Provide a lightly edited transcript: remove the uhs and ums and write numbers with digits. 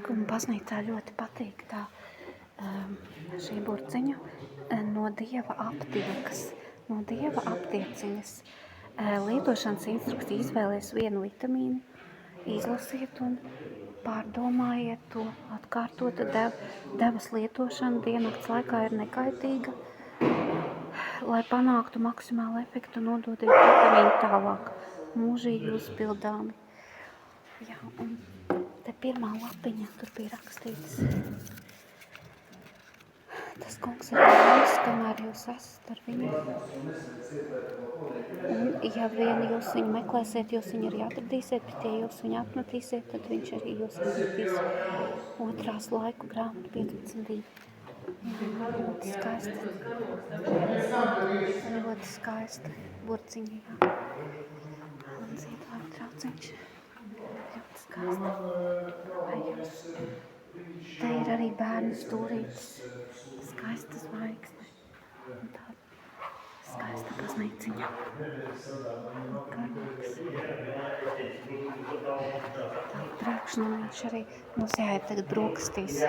saku, man baznīcā ļoti patīk tā šī burciņa no Dieva aptiekas, no Dieva aptieciņas. Lietošanas instrukciju izvēlies vienu vitamīnu, izlasiet un pārdomājiet to, atkārtot. Devas lietošana diennakts laikā ir nekaitīga. Lai panāktu maksimālu efektu, nododiet vitamīnu tālāk, mūžīgi uzpildāmi. Jā, un te pirmā lapiņa, tur bija rakstīts, tas kungs ir mums, kamēr jūs esat ar viņu. Un, ja vien jūs viņu meklēsiet, jūs viņu arī atradīsiet, bet ja jūs viņu atmetīsiet, tad viņš arī jūs atmetīs. Otrās laiku grāmatu 15.2. Jā, ļoti skaista. Ļoti skaista burciņa, jā. Un Ziedvārdu trauciņš. Ļoti skaista. Vai jūs? Te ir arī bērnu stūrītes. Skaista zvaigzne. Un tāda skaista baznīciņa. Karnāks. Tā priekšnamiņš arī. Mums jāiet tagad brokastīs.